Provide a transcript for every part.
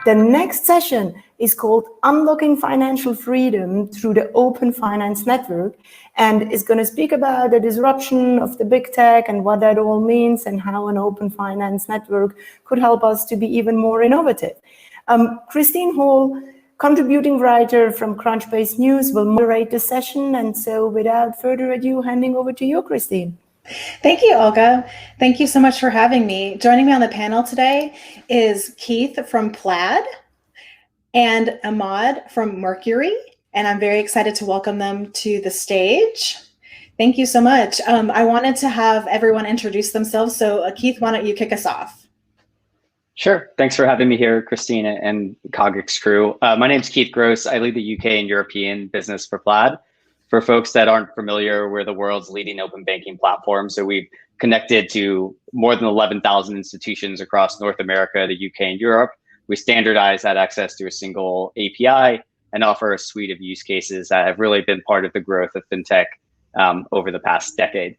The next session is called Unlocking Financial Freedom Through the Open Finance Network, and is going to speak about the disruption of the big tech and what that all means and how an open finance network could help us to be even more innovative. Christine Hall, contributing writer from Crunchbase News, will moderate the session. And so without further ado, handing over to you, Christine. Thank you, Olga. Thank you so much for having me. Joining me on the panel today is Keith from Plaid and Immad from Mercury, and I'm very excited to welcome them to the stage. Thank you so much. I wanted to have everyone introduce themselves, so Keith, why don't you kick us off? Sure. Thanks for having me here, Christine and CogX crew. My name's Keith Grose. I lead the UK and European business for Plaid. For folks that aren't familiar, we're the world's leading open banking platform. So we've connected to more than 11,000 institutions across North America, the UK, and Europe. We standardize that access to a single API and offer a suite of use cases that have really been part of the growth of FinTech over the past decade.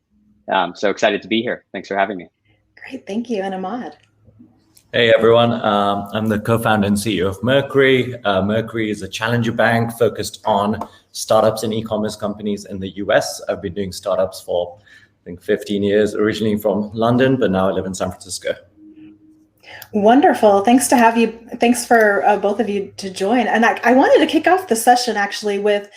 So excited to be here. Thanks for having me. Great. Thank you. And Immad. Hey everyone, I'm the co-founder and CEO of Mercury. Mercury is a challenger bank focused on startups and e-commerce companies in the US. I've been doing startups for, I think, 15 years, originally from London, but now I live in San Francisco. Wonderful. Thanks to have you. Thanks for both of you to join. And I wanted to kick off the session actually with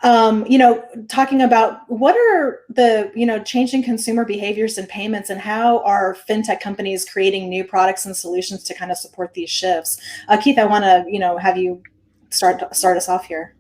talking about what are the, changing consumer behaviors and payments, and how are fintech companies creating new products and solutions to kind of support these shifts. Keith, I want to, have you start us off here.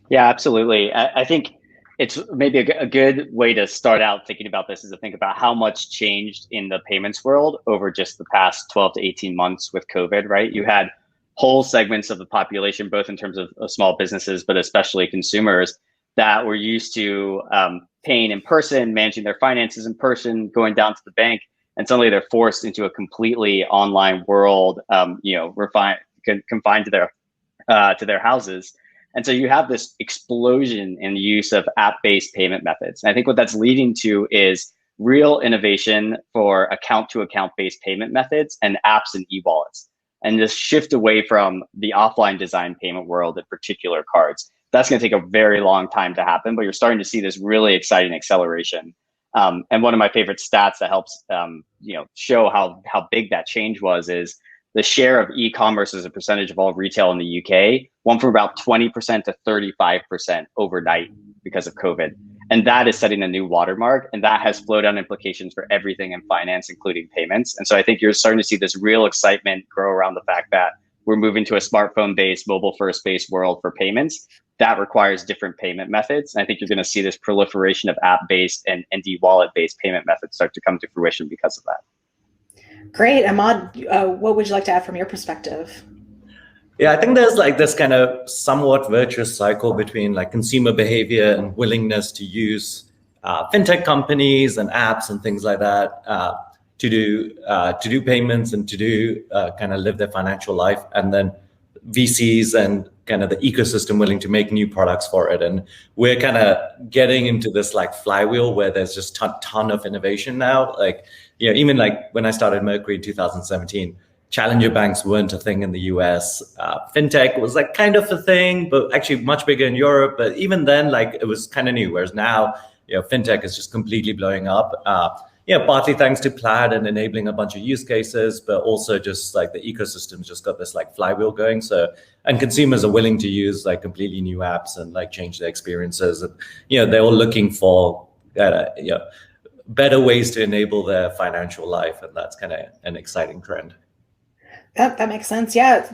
Yeah, absolutely. I think it's maybe a good way to start out thinking about this is to think about how much changed in the payments world over just the past 12 to 18 months with COVID, right? You had whole segments of the population, both in terms of small businesses, but especially consumers, that were used to paying in person, managing their finances in person, going down to the bank, and suddenly they're forced into a completely online world, confined to their houses. And so you have this explosion in the use of app-based payment methods. And I think what that's leading to is real innovation for account-to-account based payment methods and apps and e-wallets, and just shift away from the offline design payment world, in particular cards. That's going to take a very long time to happen, but you're starting to see this really exciting acceleration. And one of my favorite stats that helps show how big that change was is the share of e-commerce as a percentage of all retail in the UK went from about 20% to 35% overnight because of COVID. And that is setting a new watermark, and that has flow down implications for everything in finance, including payments. And so I think you're starting to see this real excitement grow around the fact that we're moving to a smartphone-based, mobile-first based world for payments. That requires different payment methods. And I think you're going to see this proliferation of app-based and e-wallet-based payment methods start to come to fruition because of that. Great. Immad, what would you like to add from your perspective? Yeah, I think there's like this kind of somewhat virtuous cycle between like consumer behavior and willingness to use fintech companies and apps and things like that to do payments and to do kind of live their financial life, and then VCs and kind of the ecosystem willing to make new products for it. And we're kind of getting into this like flywheel where there's just a ton of innovation now. Like, even like when I started Mercury in 2017, challenger banks weren't a thing in the US. FinTech was like kind of a thing, but actually much bigger in Europe. But even then, like it was kind of new. Whereas now, FinTech is just completely blowing up. Partly thanks to Plaid and enabling a bunch of use cases, but also just like the ecosystem's just got this like flywheel going. So, and consumers are willing to use like completely new apps and like change their experiences. And, they're all looking for, better ways to enable their financial life. And that's kind of an exciting trend. That makes sense. Yeah.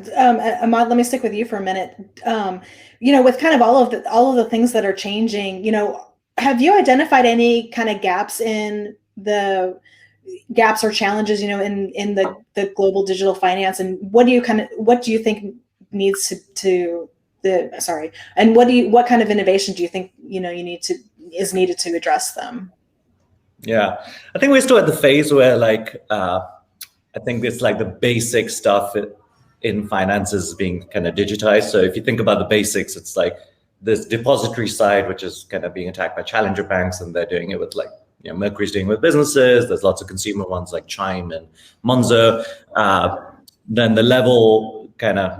Immad, let me stick with you for a minute. With kind of all of the things that are changing, have you identified any kind of gaps or challenges, in the global digital finance, and what do you think needs what kind of innovation do you think, is needed to address them? Yeah, I think we're still at the phase where like, I think it's like the basic stuff in finances is being kind of digitized. So if you think about the basics, it's like this depository side, which is kind of being attacked by challenger banks, and they're doing it with like, Mercury's doing it with businesses. There's lots of consumer ones like Chime and Monzo. Then the level kind of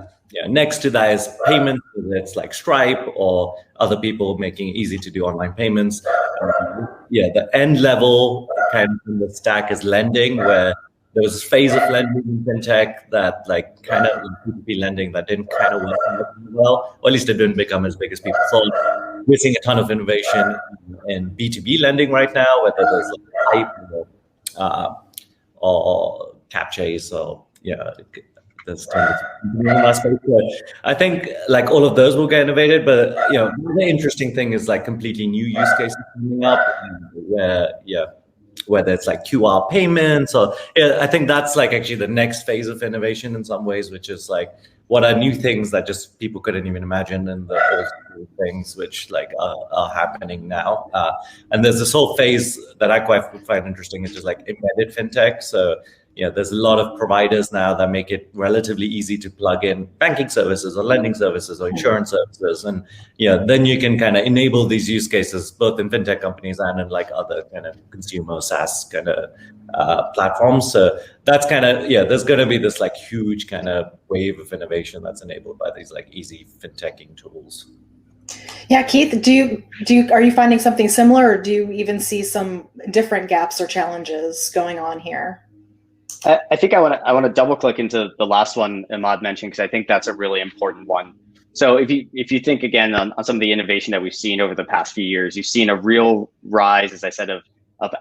next to that is payments, whether it's like Stripe or other people making it easy to do online payments. The end level kind of in the stack is lending, where there was a phase of lending in fintech that like kind of P2P lending that didn't kind of work well, or at least it didn't become as big as people thought. We're seeing a ton of innovation in B2B lending right now, whether there's like Hype or Capchase or there's tons of in my space. I think like all of those will get innovated, but the interesting thing is like completely new use cases coming up where whether it's like QR payments or I think that's like actually the next phase of innovation in some ways, which is like what are new things that just people couldn't even imagine, and the old school things which like are happening now. And there's this whole phase that I quite find interesting, which is like embedded fintech. So there's a lot of providers now that make it relatively easy to plug in banking services or lending services or insurance services. And then you can kind of enable these use cases both in fintech companies and in like other kind of consumer SaaS kind of platforms. So that's kind of, there's going to be this like huge kind of wave of innovation that's enabled by these like easy finteching tools. Yeah, Keith, are you finding something similar, or do you even see some different gaps or challenges going on here? I think I want to double click into the last one Immad mentioned, because I think that's a really important one. So if you think again on some of the innovation that we've seen over the past few years, you've seen a real rise, as I said, of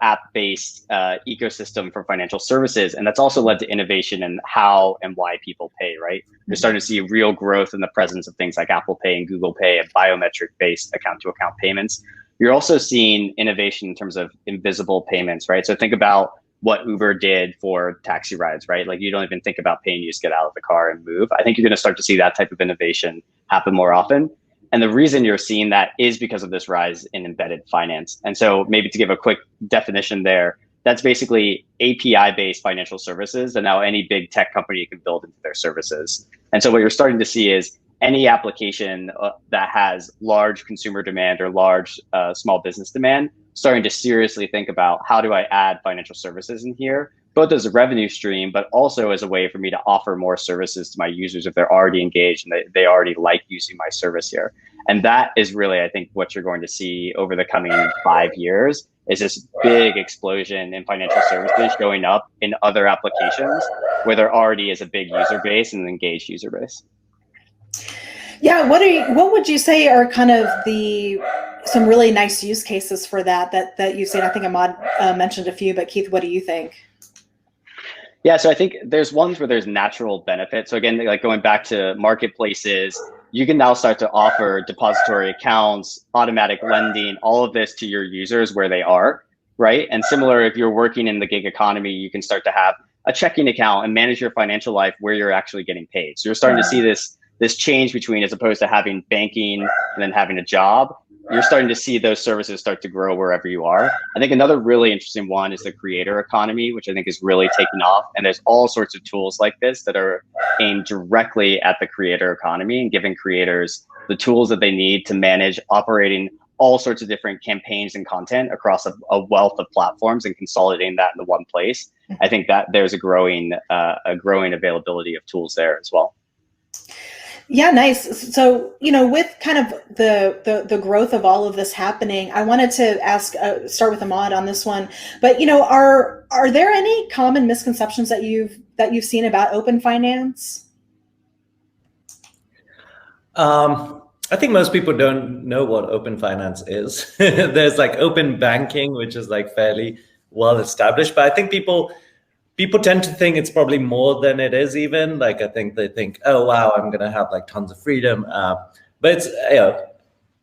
app-based ecosystem for financial services, and that's also led to innovation in how and why people pay. Right, you're starting to see real growth in the presence of things like Apple Pay and Google Pay and biometric-based account-to-account payments. You're also seeing innovation in terms of invisible payments. Right, so think about what Uber did for taxi rides, right? Like you don't even think about paying, you just get out of the car and move. I think you're going to start to see that type of innovation happen more often. And the reason you're seeing that is because of this rise in embedded finance. And so maybe to give a quick definition there, that's basically API-based financial services that now any big tech company can build into their services. And so what you're starting to see is any application that has large consumer demand or large small business demand, starting to seriously think about how do I add financial services in here, both as a revenue stream, but also as a way for me to offer more services to my users if they're already engaged and they already like using my service here. And that is really, I think, what you're going to see over the coming 5 years is this big explosion in financial services showing up in other applications where there already is a big user base and an engaged user base. Yeah, what would you say are kind of some really nice use cases for that you've seen? I think Immad mentioned a few, but Keith, what do you think? Yeah, so I think there's ones where there's natural benefit. So again, like going back to marketplaces, you can now start to offer depository accounts, automatic lending, all of this to your users where they are, right? And similar, if you're working in the gig economy, you can start to have a checking account and manage your financial life where you're actually getting paid. So you're starting to see this change between, as opposed to having banking and then having a job, you're starting to see those services start to grow wherever you are. I think another really interesting one is the creator economy, which I think is really taking off. And there's all sorts of tools like this that are aimed directly at the creator economy and giving creators the tools that they need to manage operating all sorts of different campaigns and content across a wealth of platforms and consolidating that into one place. I think that there's a growing availability of tools there as well. Yeah, nice. So, with kind of the growth of all of this happening, I wanted to start with Immad on this one. But are there any common misconceptions that you've seen about open finance? I think most people don't know what open finance is. There's like open banking, which is like fairly well established, but I think people tend to think it's probably more than it is even. Like, I think they think, oh, wow, I'm going to have like tons of freedom. But it's,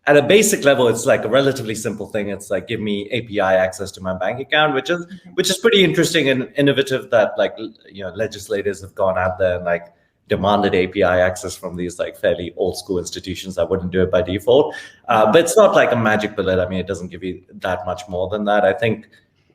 at a basic level, it's like a relatively simple thing. It's like, give me API access to my bank account, which is pretty interesting and innovative that like, legislators have gone out there and like demanded API access from these like fairly old school institutions that wouldn't do it by default. But it's not like a magic bullet. I mean, it doesn't give you that much more than that. I think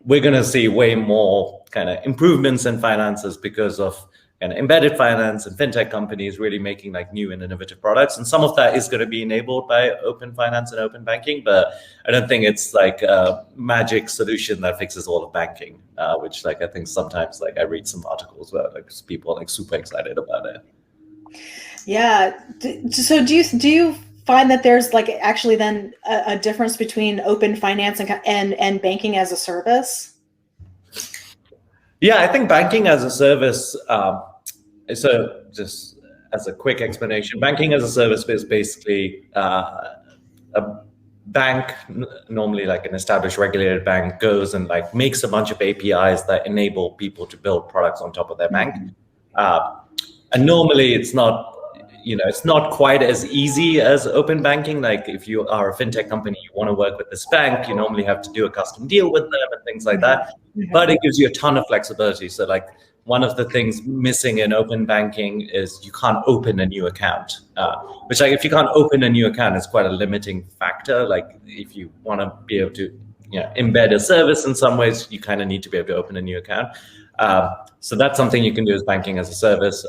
we're going to see way more kind of improvements in finances because of kind of embedded finance and fintech companies really making like new and innovative products. And some of that is going to be enabled by open finance and open banking, but I don't think it's like a magic solution that fixes all of banking, which like I think sometimes like I read some articles where like people are like super excited about it. Yeah. So do you find that there's like actually then a difference between open finance and banking as a service? Yeah, I think banking as a service. So just as a quick explanation, banking as a service is basically a bank, normally like an established regulated bank, goes and like makes a bunch of APIs that enable people to build products on top of their bank. And normally it's not, it's not quite as easy as open banking. Like if you are a fintech company, you want to work with this bank, you normally have to do a custom deal with them and things like that. But it gives you a ton of flexibility. So like one of the things missing in open banking is you can't open a new account, which like if you can't open a new account, it's quite a limiting factor. Like if you want to be able to embed a service in some ways, you kind of need to be able to open a new account. So that's something you can do as banking as a service.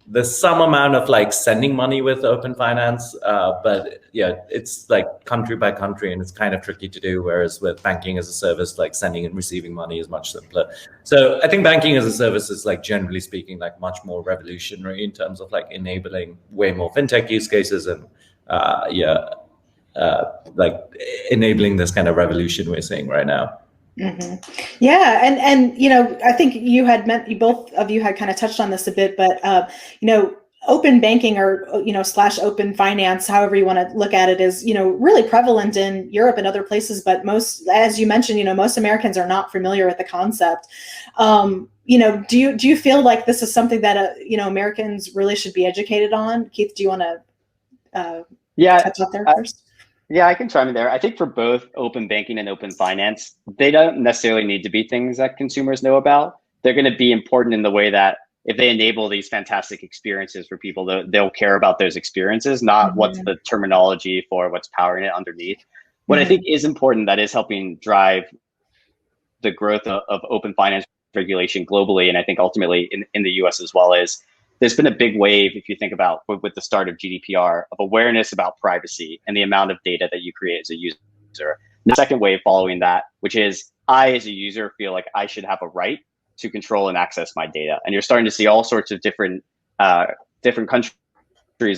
There's some amount of like sending money with open finance, but yeah, it's like country by country and it's kind of tricky to do. Whereas with banking as a service, like sending and receiving money is much simpler. So I think banking as a service is like generally speaking, like much more revolutionary in terms of like enabling way more fintech use cases and like enabling this kind of revolution we're seeing right now. Yeah, and I think both of you had kind of touched on this a bit, but open banking or / open finance, however you want to look at it, is really prevalent in Europe and other places. But most, as you mentioned, most Americans are not familiar with the concept. Do you feel like this is something that Americans really should be educated on? Keith, do you want to touch up there first? Yeah, I can chime in there. I think for both open banking and open finance, they don't necessarily need to be things that consumers know about. They're going to be important in the way that if they enable these fantastic experiences for people, they'll care about those experiences, not what's the terminology for what's powering it underneath. What I think is important that is helping drive the growth of open finance regulation globally, and I think ultimately in the US as well, is there's been a big wave, if you think about with the start of GDPR, of awareness about privacy and the amount of data that you create as a user. The second wave following that, which is I as a user feel like I should have a right to control and access my data. And you're starting to see all sorts of different countries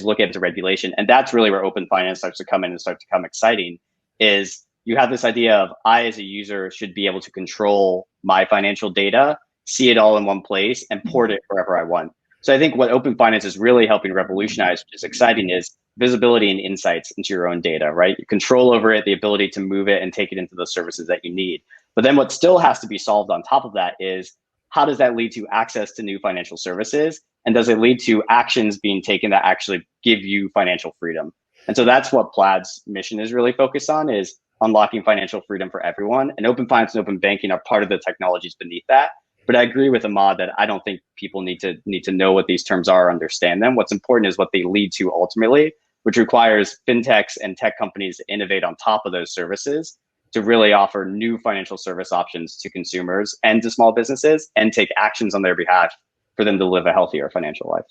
look into regulation. And that's really where open finance starts to come in and start to become exciting, is you have this idea of I as a user should be able to control my financial data, see it all in one place and port it wherever I want. So I think what open finance is really helping revolutionize, which is exciting, is visibility and insights into your own data, right? You control over it, the ability to move it and take it into the services that you need. But then what still has to be solved on top of that is how does that lead to access to new financial services? And does it lead to actions being taken that actually give you financial freedom? And so that's what Plaid's mission is really focused on, is unlocking financial freedom for everyone. And open finance and open banking are part of the technologies beneath that. But I agree with Immad that I don't think people need to know what these terms are or understand them. What's important is what they lead to ultimately, which requires fintechs and tech companies to innovate on top of those services to really offer new financial service options to consumers and to small businesses and take actions on their behalf for them to live a healthier financial life.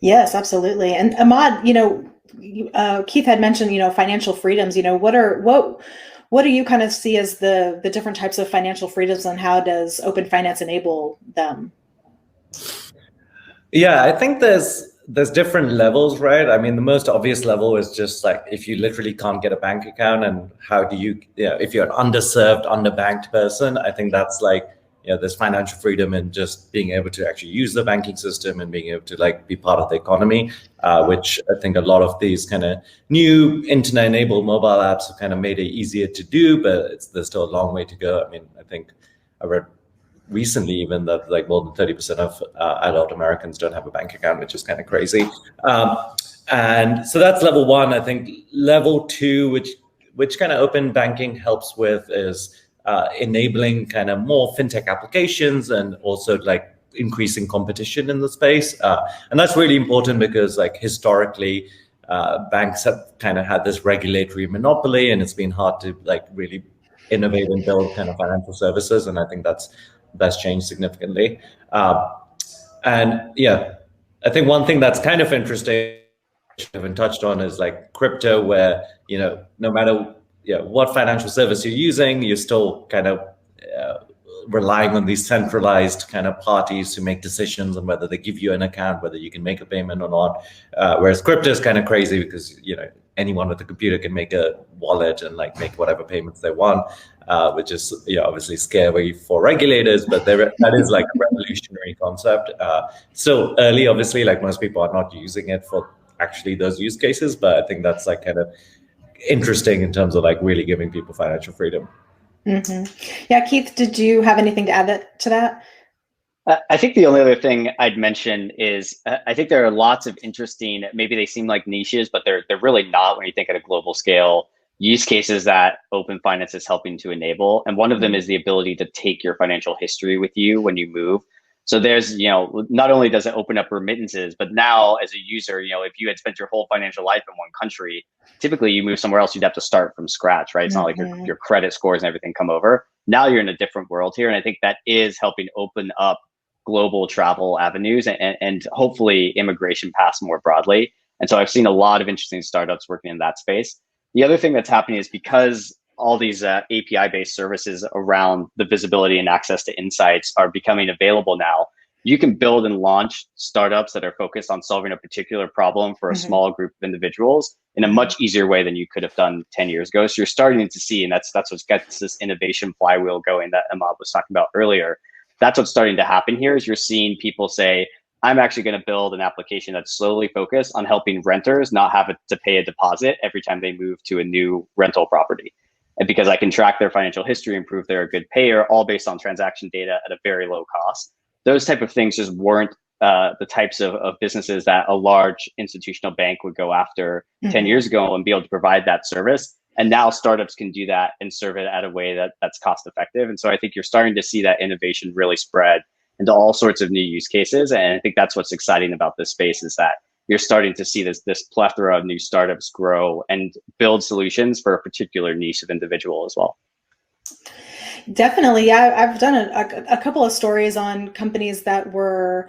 Yes, absolutely. And Immad, Keith had mentioned, financial freedoms. What do you kind of see as the different types of financial freedoms, and how does open finance enable them? Yeah, I think there's different levels, right? I mean, the most obvious level is just like if you literally can't get a bank account, and how do you, if you're an underserved, underbanked person, I think that's like, there's financial freedom in just being able to actually use the banking system and being able to like be part of the economy, which I think a lot of these kind of new internet-enabled mobile apps have kind of made it easier to do, but there's still a long way to go. I mean, I think I read recently even that like more than 30% of adult Americans don't have a bank account, which is kind of crazy. And so that's level one. I think level two, which kind of open banking helps with, is enabling kind of more fintech applications and also like increasing competition in the space. And that's really important because like historically, banks have kind of had this regulatory monopoly, and it's been hard to like really innovate and build kind of financial services. And I think that's changed significantly. And yeah, I think one thing that's kind of interesting, which I haven't touched on, is like crypto, where, no matter what financial service you're using, you're still kind of relying on these centralized kind of parties to make decisions on whether they give you an account, whether you can make a payment or not. Whereas crypto is kind of crazy because, anyone with a computer can make a wallet and like make whatever payments they want, which is obviously scary for regulators, but that is like a revolutionary concept. Still early, obviously, like most people are not using it for actually those use cases, but I think that's like kind of interesting in terms of like really giving people financial freedom. Mm-hmm. Yeah, Keith, did you have anything to add to that? I think the only other thing I'd mention is I think there are lots of interesting, maybe they seem like niches, but they're really not when you think at a global scale, use cases that open finance is helping to enable. And one of them is the ability to take your financial history with you when you move. So there's, not only does it open up remittances, but now as a user, if you had spent your whole financial life in one country, typically you move somewhere else, you'd have to start from scratch, right? It's not like your credit scores and everything come over. Now you're in a different world here. And I think that is helping open up global travel avenues and hopefully immigration paths more broadly. And so I've seen a lot of interesting startups working in that space. The other thing that's happening is because all these API-based services around the visibility and access to insights are becoming available now, you can build and launch startups that are focused on solving a particular problem for a small group of individuals in a much easier way than you could have done 10 years ago. So you're starting to see, and that's what gets this innovation flywheel going that Immad was talking about earlier. That's what's starting to happen here is you're seeing people say, I'm actually going to build an application that's slowly focused on helping renters not have to pay a deposit every time they move to a new rental property. And because I can track their financial history and prove they're a good payer, all based on transaction data at a very low cost. Those type of things just weren't the types of businesses that a large institutional bank would go after 10 years ago and be able to provide that service. And now startups can do that and serve it at a way that's cost effective. And so I think you're starting to see that innovation really spread into all sorts of new use cases. And I think that's what's exciting about this space is that you're starting to see this plethora of new startups grow and build solutions for a particular niche of individual as well. Definitely. Yeah, I've done a couple of stories on companies that were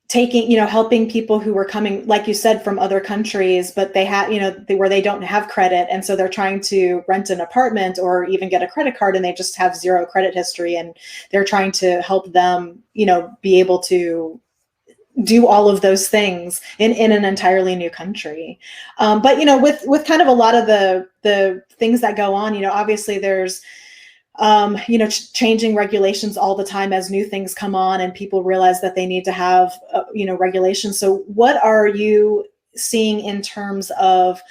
taking, helping people who were coming, like you said, from other countries, but they had, where they don't have credit. And so they're trying to rent an apartment or even get a credit card and they just have zero credit history. And they're trying to help them, be able to do all of those things in an entirely new country. But, with kind of a lot of the things that go on, obviously there's, changing regulations all the time as new things come on and people realize that they need to have, regulations. So what are you seeing in terms of,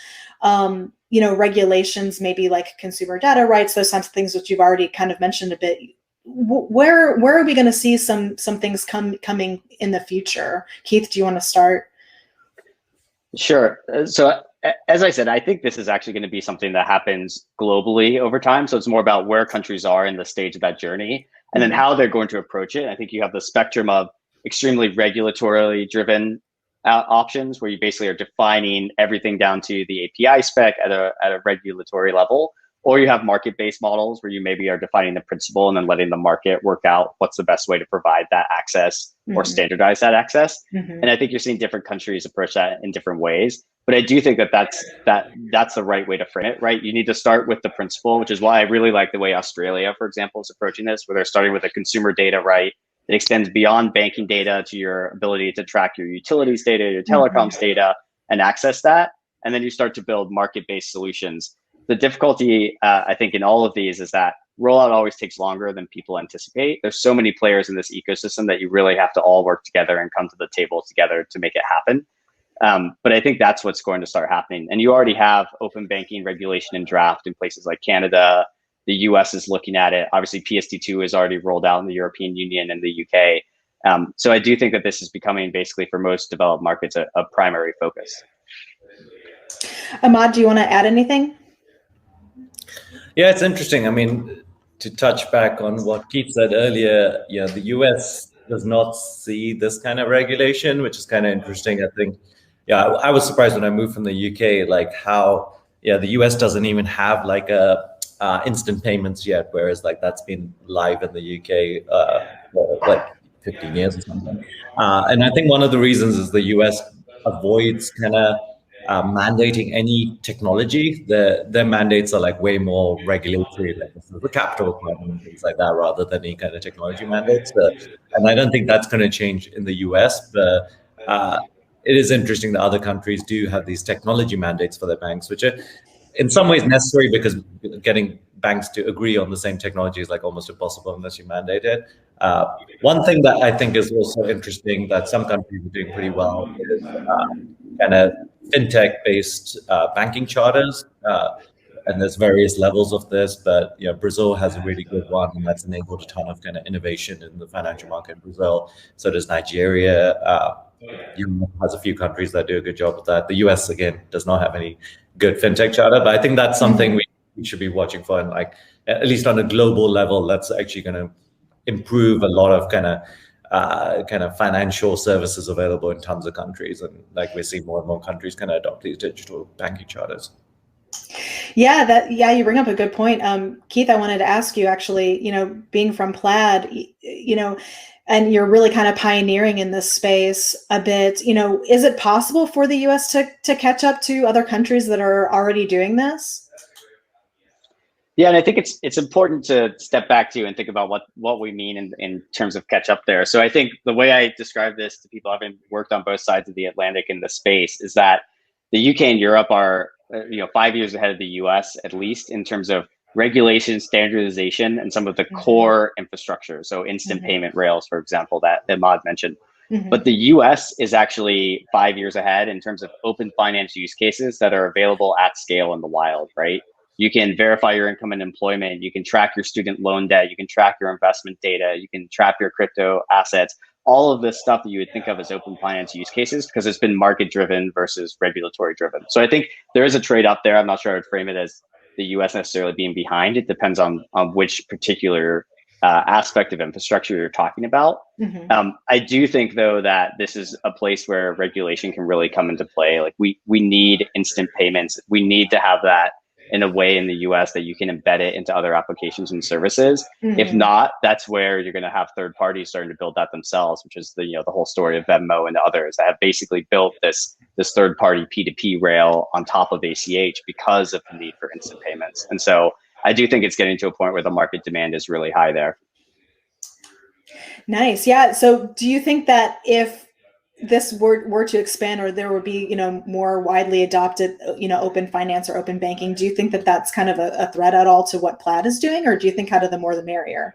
regulations, maybe like consumer data rights, those kinds of things, which you've already kind of mentioned a bit. Where are we going to see some things coming in the future? Keith, do you want to start? Sure. So as I said, I think this is actually going to be something that happens globally over time. So it's more about where countries are in the stage of that journey and then how they're going to approach it. I think you have the spectrum of extremely regulatorily driven options where you basically are defining everything down to the API spec at a regulatory level. Or you have market-based models where you maybe are defining the principle and then letting the market work out what's the best way to provide that access or standardize that access. And I think you're seeing different countries approach that in different ways. But I do think that's the right way to frame it, right? You need to start with the principle, which is why I really like the way Australia, for example, is approaching this, where they're starting with a consumer data right. It extends beyond banking data to your ability to track your utilities data, your telecoms data, and access that. And then you start to build market-based solutions. The difficulty, I think, in all of these is that rollout always takes longer than people anticipate. There's so many players in this ecosystem that you really have to all work together and come to the table together to make it happen. But I think that's what's going to start happening. And you already have open banking regulation in draft in places like Canada. The US is looking at it. Obviously, PSD2 is already rolled out in the European Union and the UK. So I do think that this is becoming basically for most developed markets a primary focus. Immad, do you want to add anything? Yeah, it's interesting. I mean, to touch back on what Keith said earlier, the US does not see this kind of regulation, which is kind of interesting. I think, I was surprised when I moved from the UK, like how, the US doesn't even have like a instant payments yet, whereas like that's been live in the UK for like 15 years or something. And I think one of the reasons is the US avoids kind of mandating any technology. Their mandates are like way more regulatory, like the capital requirement and things like that, rather than any kind of technology mandates. And I don't think that's going to change in the US, but it is interesting that other countries do have these technology mandates for their banks, which are in some ways necessary, because getting banks to agree on the same technology is like almost impossible unless you mandate it. One thing that I think is also interesting that some countries are doing pretty well is kind of fintech-based banking charters. And there's various levels of this, but Brazil has a really good one, and that's enabled a ton of kind of innovation in the financial market in Brazil. So does Nigeria. Europe has a few countries that do a good job with that. The US, again, does not have any good fintech charter, but I think that's something we should be watching for, and like at least on a global level, that's actually going to improve a lot of kind of financial services available in tons of countries, and like we're seeing more and more countries kind of adopt these digital banking charters. Yeah, you bring up a good point. Keith, I wanted to ask you actually, being from Plaid, and you're really kind of pioneering in this space a bit, is it possible for the US to catch up to other countries that are already doing this? Yeah, and I think it's important to step back to and think about what we mean in terms of catch up there. So I think the way I describe this to people having worked on both sides of the Atlantic in this space is that the UK and Europe are 5 years ahead of the US, at least in terms of regulation, standardization, and some of the core infrastructure. So instant payment rails, for example, that Immad mentioned. But the US is actually 5 years ahead in terms of open finance use cases that are available at scale in the wild, right? You can verify your income and employment. You can track your student loan debt. You can track your investment data. You can track your crypto assets. All of this stuff that you would think of as open finance use cases, because it's been market driven versus regulatory driven. So I think there is a trade off there. I'm not sure I would frame it as the US necessarily being behind. It depends on which particular aspect of infrastructure you're talking about. I do think, though, that this is a place where regulation can really come into play. Like we need instant payments. We need to have that in a way in the US that you can embed it into other applications and services. If not, that's where you're going to have third parties starting to build that themselves, which is the whole story of Venmo and others that have basically built this third party P2P rail on top of ACH because of the need for instant payments. And so I do think it's getting to a point where the market demand is really high there. Nice. Yeah. So do you think that if this were to expand, or there would be, more widely adopted, open finance or open banking, do you think that that's kind of a threat at all to what Plaid is doing? Or do you think kind of the more the merrier?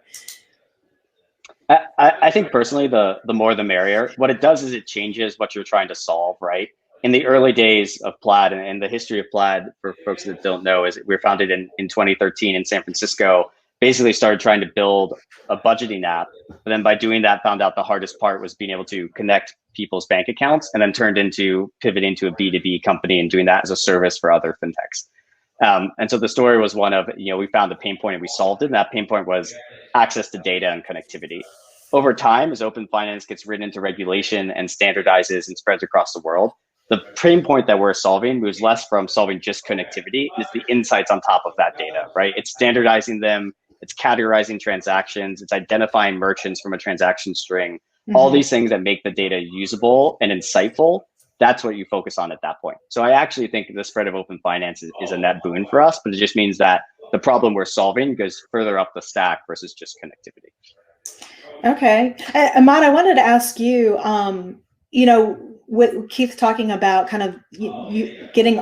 I think personally, the more the merrier. What it does is it changes what you're trying to solve, right? In the early days of Plaid, and the history of Plaid, for folks that don't know, is we were founded in 2013 in San Francisco. Basically started trying to build a budgeting app, but then by doing that, found out the hardest part was being able to connect people's bank accounts, and then pivoting to a B2B company and doing that as a service for other fintechs. And so the story was one of, we found the pain point and we solved it. And that pain point was access to data and connectivity. Over time, as open finance gets written into regulation and standardizes and spreads across the world, the pain point that we're solving moves less from solving just connectivity, and it's the insights on top of that data, right? It's standardizing them. It's categorizing transactions. It's identifying merchants from a transaction string. All these things that make the data usable and insightful, that's what you focus on at that point. So I actually think the spread of open finance is a net boon for us, but it just means that the problem we're solving goes further up the stack versus just connectivity. Okay. Immad, I wanted to ask you, with Keith talking about kind of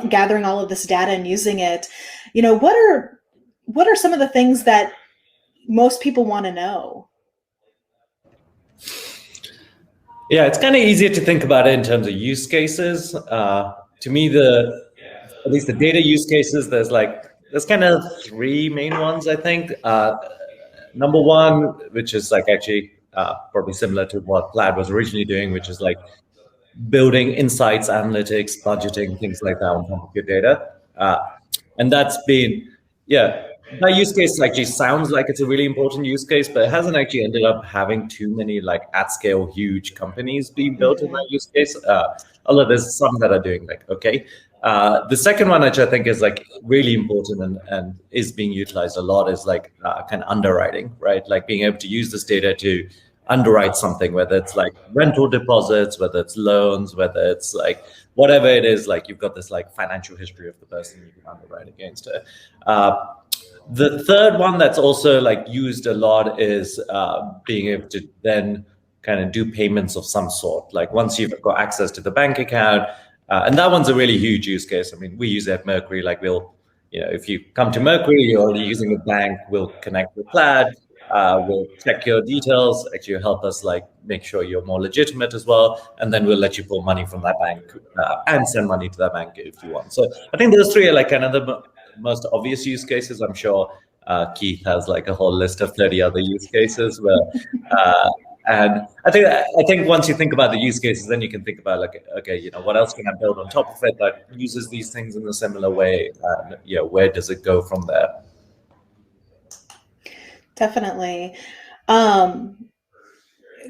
gathering all of this data and using it, what are some of the things that most people want to know? Yeah, it's kind of easier to think about it in terms of use cases. To me, at least the data use cases, there's kind of three main ones, I think. Number one, which is actually probably similar to what Plaid was originally doing, which is building insights, analytics, budgeting, things like that on top of your data. And that's been, that use case actually sounds like it's a really important use case, but it hasn't actually ended up having too many at scale huge companies being built in that use case. Although there's some that are doing okay. The second one, which I think is really important and is being utilized a lot, is kind of underwriting, right? Being able to use this data to underwrite something, whether it's like rental deposits, whether it's loans, whether it's like whatever it is, like you've got this like financial history of the person you can underwrite against it. The third one that's also like used a lot is being able to then kind of do payments of some sort. Like once you've got access to the bank account, and that one's a really huge use case. I mean, we use it at Mercury. Like if you come to Mercury, you're already using a bank, we'll connect with Plaid. We'll check your details, actually help us like make sure you're more legitimate as well, and then we'll let you pull money from that bank and send money to that bank if you want. So I think those three are like kind of the most obvious use cases. I'm sure Keith has like a whole list of 30 other use cases, and I think once you think about the use cases, then you can think about like, okay, what else can I build on top of it that uses these things in a similar way? Where does it go from there? Definitely.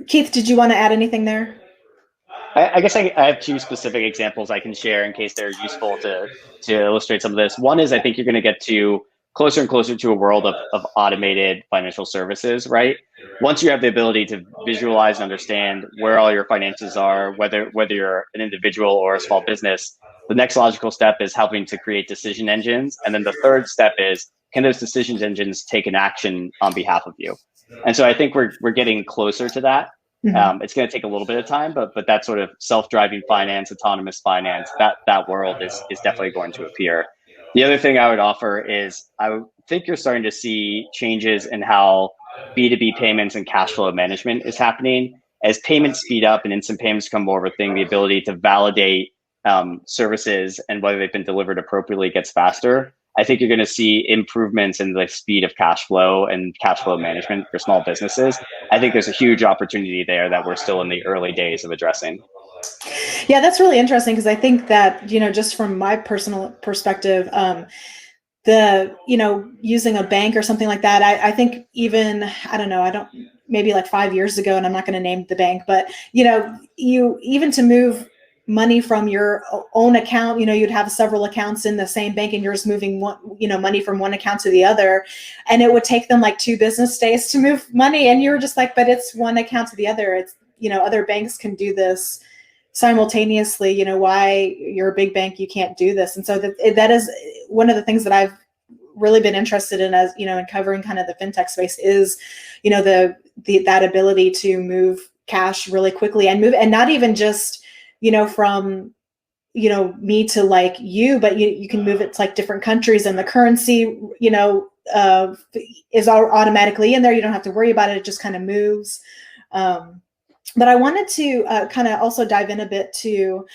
Keith, did you want to add anything there? I guess I have two specific examples I can share in case they're useful to illustrate some of this. One is I think you're going to get to closer and closer to a world of automated financial services, right? Once you have the ability to visualize and understand where all your finances are, whether you're an individual or a small business, the next logical step is helping to create decision engines. And then the third step is, can those decision engines take an action on behalf of you? And so I think we're getting closer to that. Mm-hmm. It's going to take a little bit of time, but that sort of self-driving finance, autonomous finance, that world is definitely going to appear. The other thing I would offer is I think you're starting to see changes in how B2B payments and cash flow management is happening. As payments speed up and instant payments become more of a thing, the ability to validate services and whether they've been delivered appropriately gets faster. I think you're going to see improvements in the speed of cash flow and cash flow management for small businesses. I think there's a huge opportunity there that we're still in the early days of addressing. Yeah, that's really interesting because I think that, just from my personal perspective, using a bank or something like that, I think even, maybe like 5 years ago, and I'm not going to name the bank, but, you even to move money from your own account, you'd have several accounts in the same bank and you're just moving money from one account to the other. And it would take them like 2 business days to move money. And you were just like, but it's one account to the other. It's, other banks can do this simultaneously. Why you're a big bank, you can't do this. And so that is one of the things that I've really been interested in as, in covering kind of the fintech space is, that ability to move cash really quickly and not even just, from, me to like you, but you can move it to like different countries and the currency, is all automatically in there. You don't have to worry about it. It just kind of moves. But I wanted to kind of also dive in a bit to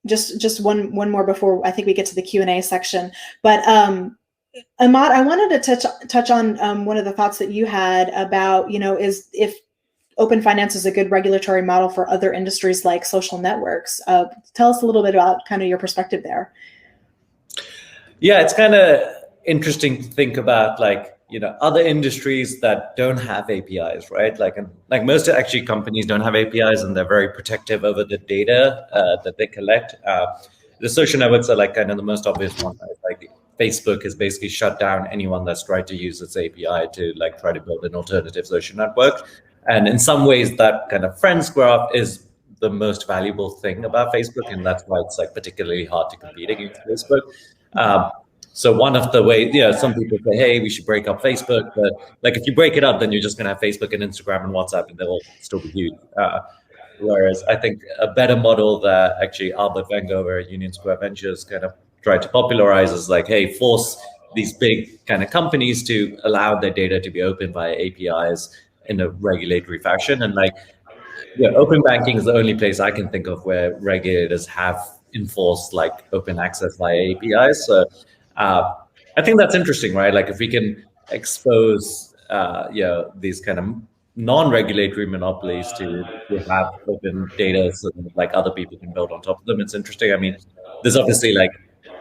just one more before I think we get to the Q&A section. But Immad, I wanted to touch on one of the thoughts that you had about, is if open finance is a good regulatory model for other industries like social networks. Tell us a little bit about kind of your perspective there. Yeah, it's kind of interesting to think about like, other industries that don't have APIs, right? Like most actually companies don't have APIs and they're very protective over the data that they collect. The social networks are like kind of the most obvious one. Right? Like Facebook has basically shut down anyone that's tried to use its API to like try to build an alternative social network. And in some ways, that kind of friends graph is the most valuable thing about Facebook, and that's why it's like particularly hard to compete against Facebook. So one of the ways, some people say, hey, we should break up Facebook, but like if you break it up, then you're just gonna have Facebook and Instagram and WhatsApp, and they'll all still be huge. Whereas I think a better model that actually Albert Wenger over at Union Square Ventures kind of tried to popularize is like, hey, force these big kind of companies to allow their data to be open via APIs in a regulatory fashion. And like, open banking is the only place I can think of where regulators have enforced like open access via APIs. So I think that's interesting, right? Like if we can expose, these kind of non-regulatory monopolies to have open data so that like other people can build on top of them, it's interesting. I mean, there's obviously like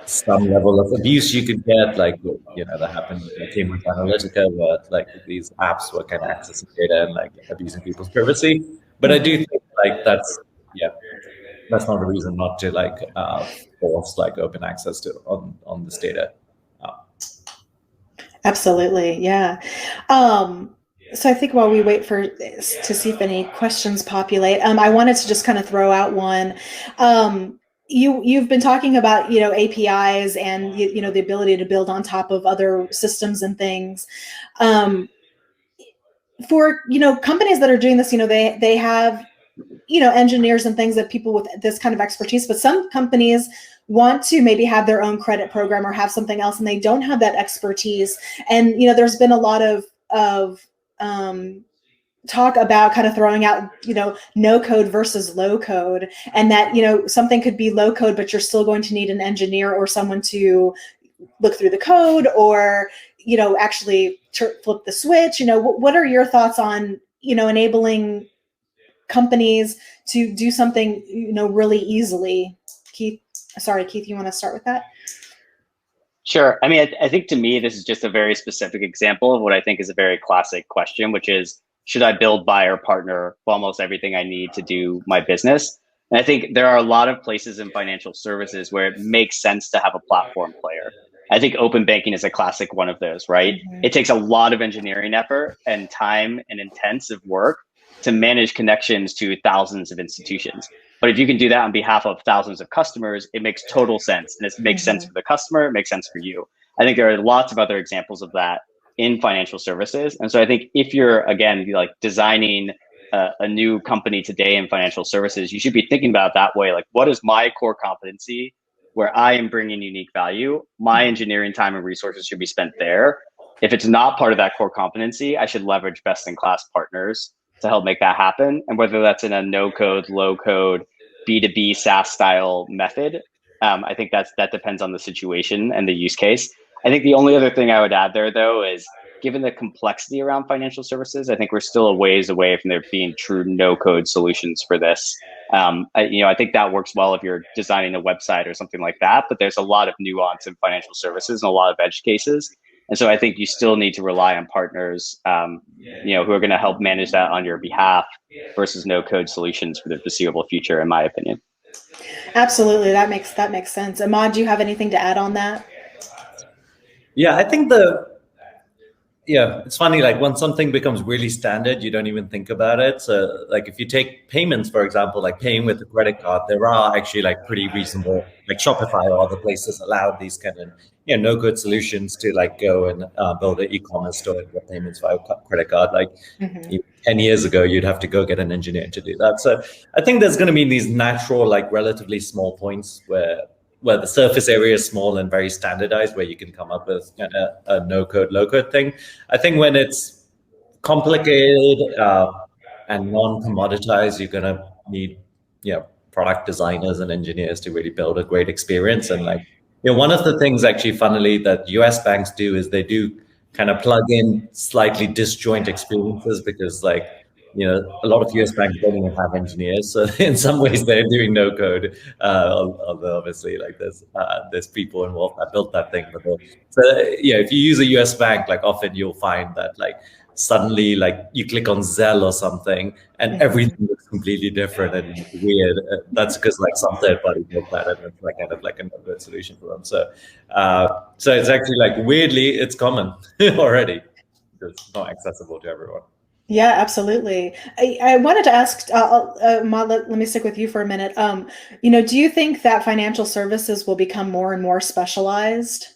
some level of abuse you could get, like, that happened with Cambridge Analytica, where like these apps were kind of accessing data and like abusing people's privacy. But I do think like that's not a reason not to like force like open access to on this data. Absolutely, yeah. So I think while we wait to see if any questions populate, I wanted to just kind of throw out one. You've been talking about, APIs and, the ability to build on top of other systems and things. For, companies that are doing this, they have, engineers and things, that people with this kind of expertise, but some companies want to maybe have their own credit program or have something else, and they don't have that expertise. And, there's been a lot of talk about kind of throwing out, no code versus low code, and that, something could be low code, but you're still going to need an engineer or someone to look through the code, or, actually flip the switch. What are your thoughts on, enabling companies to do something, really easily? Keith, you want to start with that? Sure. I mean, I think to me, this is just a very specific example of what I think is a very classic question, which is, should I build, buy, or partner for almost everything I need to do my business? And I think there are a lot of places in financial services where it makes sense to have a platform player. I think open banking is a classic one of those, right? Mm-hmm. It takes a lot of engineering effort and time and intensive work to manage connections to thousands of institutions. But if you can do that on behalf of thousands of customers, it makes total sense. And it makes sense for the customer, it makes sense for you. I think there are lots of other examples of that in financial services. And so I think if you're, again, like designing a new company today in financial services, you should be thinking about it that way. Like, what is my core competency where I am bringing unique value? My engineering time and resources should be spent there. If it's not part of that core competency, I should leverage best-in-class partners to help make that happen. And whether that's in a no-code, low-code, B2B SaaS style method, I think that depends on the situation and the use case. I think the only other thing I would add there, though, is given the complexity around financial services, I think we're still a ways away from there being true no-code solutions for this. I think that works well if you're designing a website or something like that, but there's a lot of nuance in financial services and a lot of edge cases. And so I think you still need to rely on partners, who are going to help manage that on your behalf versus no-code solutions for the foreseeable future, in my opinion. Absolutely, that makes sense. Immad, do you have anything to add on that? Yeah, I think it's funny, like when something becomes really standard, you don't even think about it. So like if you take payments, for example, like paying with a credit card, there are actually like pretty reasonable, like Shopify or other places allowed these kind of, no-code solutions to like go and build an e-commerce store and get payments via credit card. Like 10 years ago, you'd have to go get an engineer to do that. So I think there's going to be these natural, like relatively small points where the surface area is small and very standardized, where you can come up with a no-code, low-code thing. I think when it's complicated and non-commoditized, you're going to need, product designers and engineers to really build a great experience. And like, one of the things actually, funnily, that US banks do is they do kind of plug in slightly disjoint experiences, because like, a lot of US banks don't even have engineers. So in some ways they're doing no code, although obviously like there's people involved that built that thing. But if you use a US bank, like often you'll find that like suddenly like you click on Zelle or something and everything looks completely different and weird. That's because like some third party built that and it's like kind of like a no-code solution for them. So it's actually like weirdly it's common already. It's not accessible to everyone. Yeah, absolutely. I wanted to ask, Immad, let me stick with you for a minute. Do you think that financial services will become more and more specialized?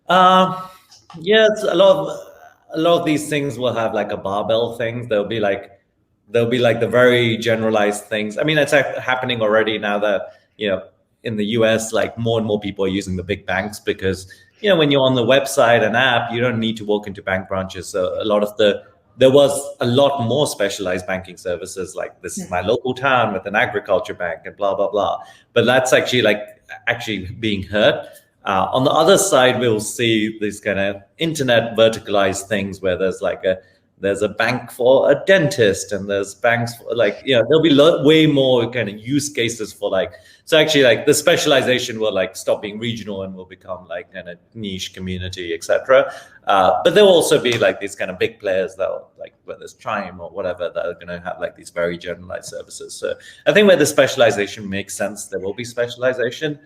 Yes, a lot of these things will have like a barbell thing. There'll be like the very generalized things. I mean, it's happening already now that, in the US, like more and more people are using the big banks because, when you're on the website and app, you don't need to walk into bank branches. So there was a lot more specialized banking services, like this is my local town with an agriculture bank and blah, blah, blah. But that's actually being hurt. On the other side, we'll see these kind of internet verticalized things where there's a bank for a dentist and there's banks for there'll be way more kind of use cases for so actually like the specialization will like stop being regional and will become like kind of niche community, etc. But there will also be like these kind of big players that like whether it's Chime or whatever that are going to have like these very generalized services. So I think where the specialization makes sense, there will be specialization.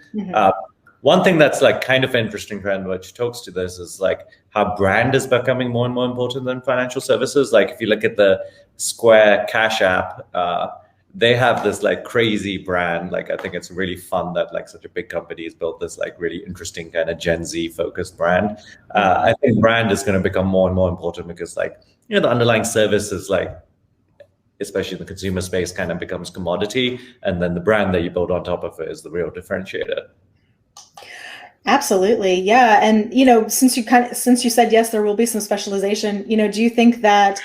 one thing that's like kind of an interesting trend, which talks to this, is like how brand is becoming more and more important than financial services. Like if you look at the Square Cash app, they have this like crazy brand. Like I think it's really fun that like such a big company has built this like really interesting kind of Gen Z focused brand. I think brand is going to become more and more important because like, you know, the underlying service is like, especially in the consumer space, kind of becomes commodity, and then the brand that you build on top of it is the real differentiator. Absolutely. Yeah. And, you know, since you said, yes, there will be some specialization, you know, do you think that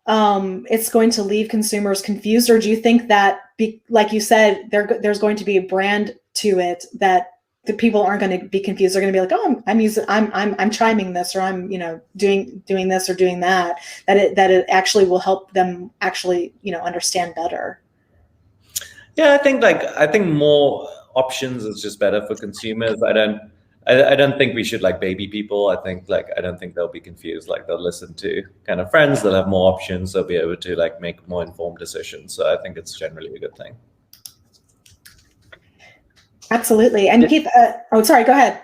it's going to leave consumers confused, or do you think that, like you said, there's going to be a brand to it that the people aren't going to be confused? They're going to be like, oh, I'm chiming this, or I'm, you know, doing this or doing that, that it actually will help them actually, you know, understand better. Yeah, I think more options is just better for consumers. I don't think we should like baby people. I don't think they'll be confused. Like they'll listen to kind of friends, they'll have more options, they'll be able to like make more informed decisions. So I think it's generally a good thing. Absolutely. And Keith, oh, sorry, go ahead.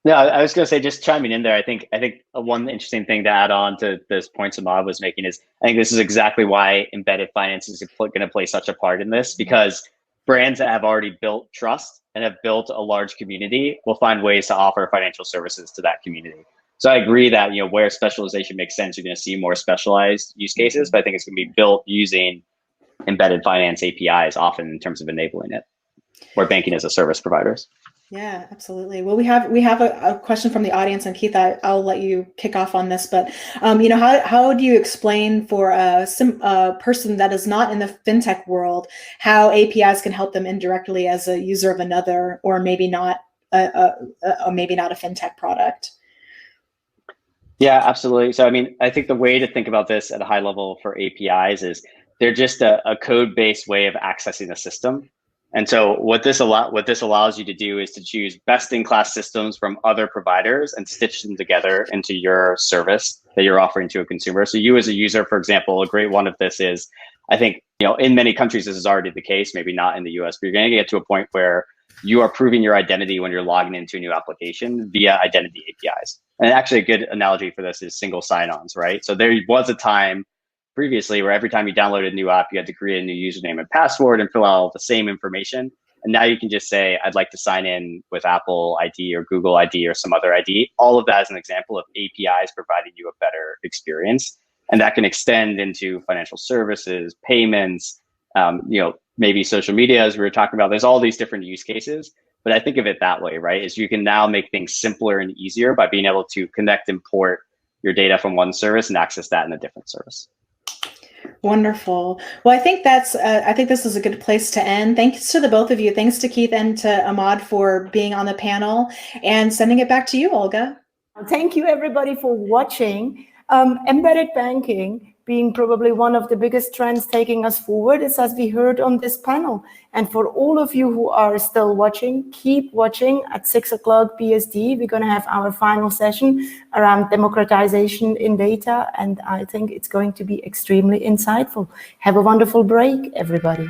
No, I was going to say, just chiming in there, I think one interesting thing to add on to those points Immad was making is, I think this is exactly why embedded finance is going to play such a part in this, because brands that have already built trust and have built a large community will find ways to offer financial services to that community. So I agree that, you know, where specialization makes sense, you're going to see more specialized use cases, but I think it's going to be built using embedded finance APIs often in terms of enabling it, or banking as a service providers. Yeah, absolutely. Well, we have a question from the audience, and Keith, I'll let you kick off on this. But you know, how do you explain for a person that is not in the fintech world how APIs can help them indirectly as a user of another, or maybe not a fintech product? Yeah, absolutely. So, I mean, I think the way to think about this at a high level for APIs is they're just a code-based way of accessing the system. And so what this allows you to do is to choose best-in-class systems from other providers and stitch them together into your service that you're offering to a consumer. So you as a user, for example, a great one of this is, I think, you know, in many countries this is already the case, maybe not in the US, but you're going to get to a point where you are proving your identity when you're logging into a new application via identity APIs. And actually a good analogy for this is single sign-ons, right? So there was a time previously where every time you downloaded a new app, you had to create a new username and password and fill out all the same information. And now you can just say, I'd like to sign in with Apple ID or Google ID or some other ID. All of that is an example of APIs providing you a better experience. And that can extend into financial services, payments, you know, maybe social media, as we were talking about. There's all these different use cases. But I think of it that way, right? Is you can now make things simpler and easier by being able to connect and port your data from one service and access that in a different service. Wonderful. Well, I think this is a good place to end. Thanks to the both of you. Thanks to Keith and to Immad for being on the panel, and sending it back to you, Olga. Thank you, everybody, for watching. Embedded banking being probably one of the biggest trends taking us forward, is as we heard on this panel. And for all of you who are still watching, keep watching. At 6 o'clock BST, we're going to have our final session around democratization in data. And I think it's going to be extremely insightful. Have a wonderful break, everybody.